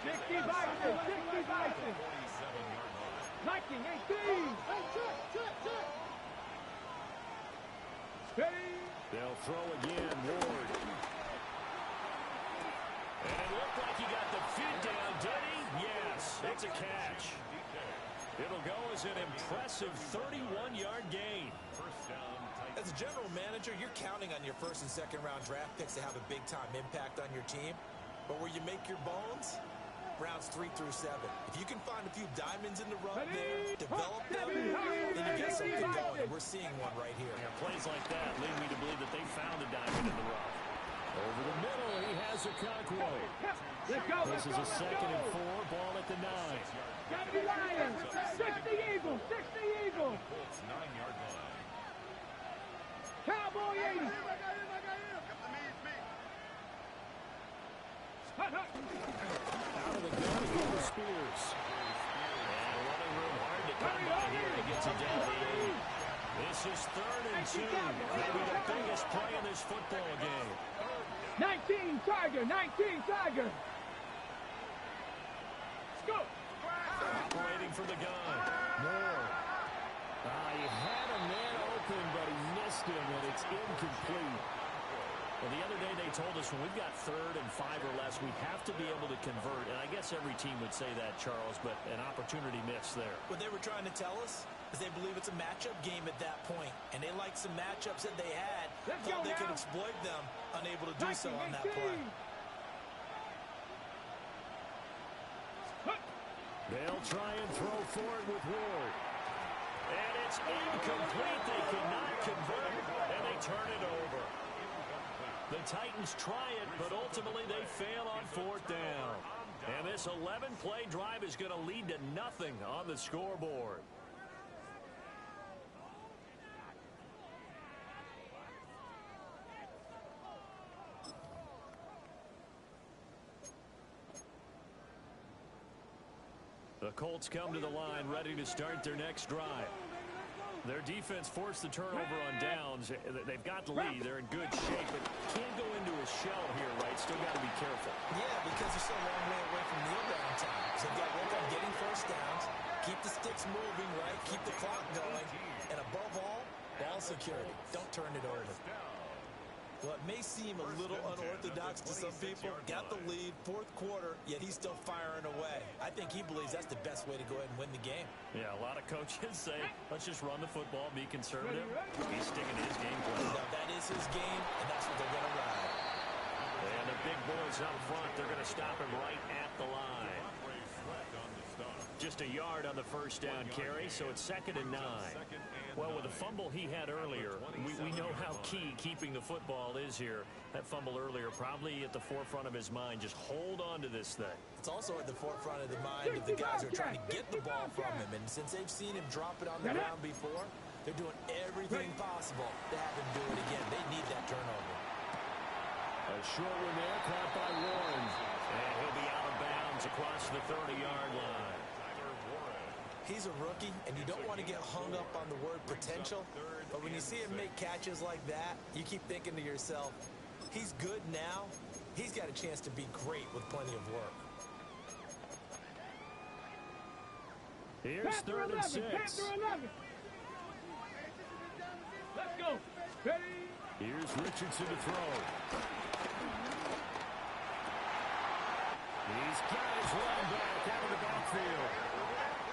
60 Bison, 60 Bison. Lightning 18. Steady. They'll throw again. Ward. And it looked like he got the feet down, did he? Yes, it's a catch. It'll go as an impressive 31-yard gain. First down, As a general manager, you're counting on your first and second round draft picks to have a big-time impact on your team. But where you make your bones, rounds 3 through 7. If you can find a few diamonds in the rough there, develop them, then you get something going. And we're seeing one right here. Yeah, plays like that lead me to believe that they found a diamond in the rough. Over the middle, he has a Conquo. Let's go. This is a second and 4, ball at the 9. 70 Lions. 60 Eagles. 60 Eagles. Colts 9-yard line. Cowboy 80. Hut, hut. Out of the gun, Cooper Spears. And running room hard to come by here. He gets it down to the 8. This is 3rd and 2. Maybe the biggest play in this football game. 19 Tiger. 19 Tiger. Let's go. Operating from the gun. Moore. He had a man open, but he missed him, and it's incomplete. Well, the other day they told us when we've got 3rd and 5 or less, we have to be able to convert. And I guess every team would say that, Charles, but an opportunity missed there. What they were trying to tell us is they believe it's a matchup game at that point, and they like some matchups that they had, thought they could exploit them, unable to do so on that play. They'll try and throw forward with Ward. And it's incomplete. They cannot convert, and they turn it over. The Titans try it, but ultimately they fail on 4th down. And this 11-play drive is going to lead to nothing on the scoreboard. The Colts come to the line ready to start their next drive. Their defense forced the turnover on downs. They've got the lead. They're in good shape, but can't go into a shell here, right? Still got to be careful. Yeah, because they're so long way away from kneel down time. So they've got to work on getting first downs, keep the sticks moving, right? Keep the clock going. And above all, ball security. Don't turn it over. Well, it may seem a little unorthodox to some people. Got the lead, 4th quarter, yet he's still firing away. I think he believes that's the best way to go ahead and win the game. Yeah, a lot of coaches say, let's just run the football, be conservative. He's sticking to his game plan. Now, that is his game, and that's what they're going to ride. And the big boys up front, they're going to stop him right at the line. Just a yard on the first down carry, so it's 2nd and 9. Well, with the fumble he had earlier, we know how key keeping the football is here. That fumble earlier probably at the forefront of his mind. Just hold on to this thing. It's also at the forefront of the mind of the guys who are trying to get the ball from him. And since they've seen him drop it on the ground before, they're doing everything possible to have him do it again. They need that turnover. A short one there, caught by Warren. And he'll be out of bounds across the 30-yard line. He's a rookie, and you don't want to get hung up on the word potential. But when you see him make catches like that, you keep thinking to yourself, he's good now. He's got a chance to be great with plenty of work. Here's 3rd and 6. Let's go. Ready? Here's Richardson to throw. He's got his run back out of the backfield.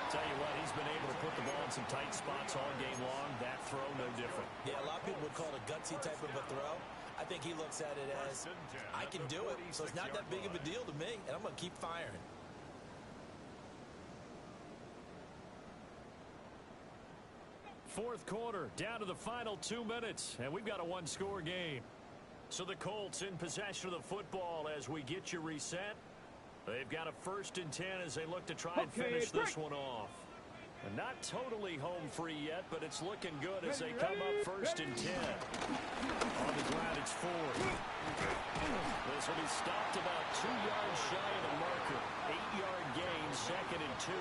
Tell you what, he's been able to put the ball in some tight spots all game long. That throw, no different. Yeah, a lot of people would call it a gutsy type of a throw. I think he looks at it as, I can do it, so it's not that big of a deal to me, and I'm going to keep firing. Fourth quarter, down to the final 2 minutes, and we've got a one-score game. So the Colts in possession of the football as we get you reset. They've got a 1st and 10 as they look to try and finish this one off. And not totally home free yet, but it's looking good as they come up 1st and 10. On the ground, it's Ford. This will be stopped about 2 yards shy of the marker. 8-yard gain, 2nd and 2.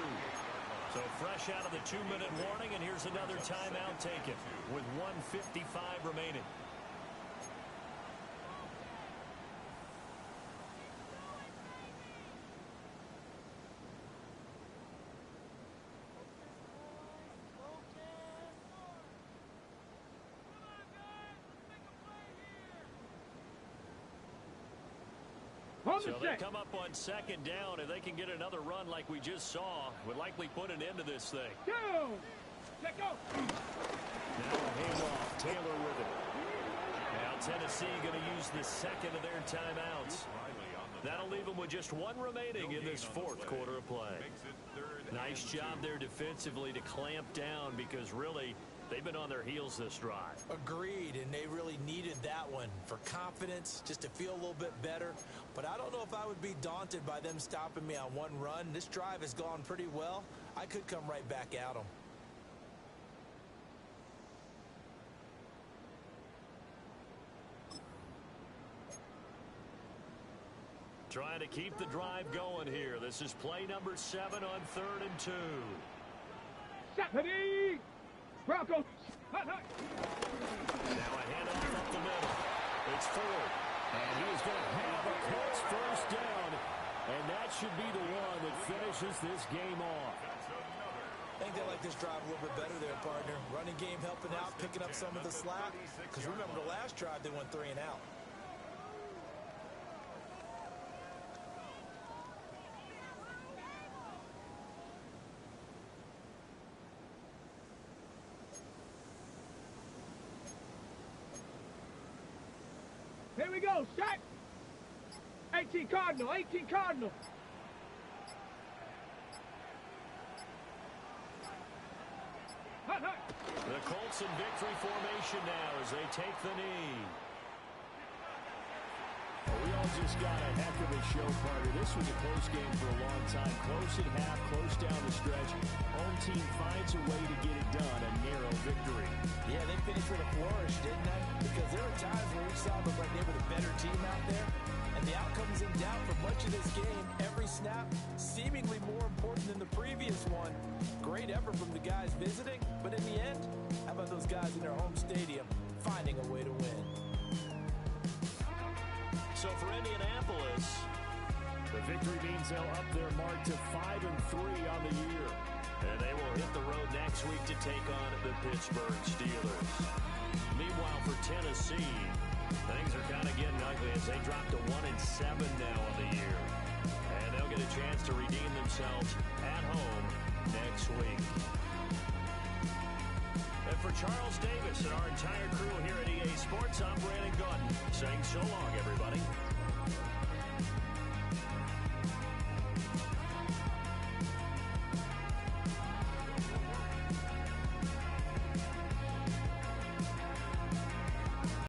So fresh out of the 2-minute warning, and here's another timeout taken with 1:55 remaining. On So the they set. come up on second down. If they can get another run like we just saw, would likely put an end to this thing. Go. Let go. Now a handoff. Taylor with it. Now Tennessee going to use the second of their timeouts. That'll leave them with just one remaining in this fourth quarter of play. Nice job there defensively to clamp down because really they've been on their heels this drive. Agreed, and they really needed that one for confidence, just to feel a little bit better. But I don't know if I would be daunted by them stopping me on one run. This drive has gone pretty well. I could come right back at them. Trying to keep the drive going here. This is play number 7 on 3rd and 2. Stephanie. Broncos. Hut, hut. Now a handoff up the middle. It's Ford. And he is going to have a Colts first down. And that should be the one that finishes this game off. I think they like this drive a little bit better there, partner. Running game helping out, picking up some of the slack. Because remember, the last drive, they went 3 and out. Here we go. Set. 18 Cardinal. 18 Cardinal. Hut, hut. The Colts in victory formation now as they take the knee. We all just got a heck of a show, partner. This was a close game for a long time. Close at half, close down the stretch. Home team finds a way to get it done. A narrow victory. Yeah, they finished with a flourish, didn't they? Because there were times where each side looked like they were the better team out there. And the outcome's in doubt for much of this game. Every snap seemingly more important than the previous one. Great effort from the guys visiting. But in the end, how about those guys in their home stadium finding a way to win? So for Indianapolis, the victory means they'll up their mark to 5-3 on the year. And they will hit the road next week to take on the Pittsburgh Steelers. Meanwhile, for Tennessee, things are kind of getting ugly as they drop to 1-7 now on the year. And they'll get a chance to redeem themselves at home next week. And for Charles Davis and our entire crew here at EA Sports, I'm Brandon Gautin saying so long, everybody.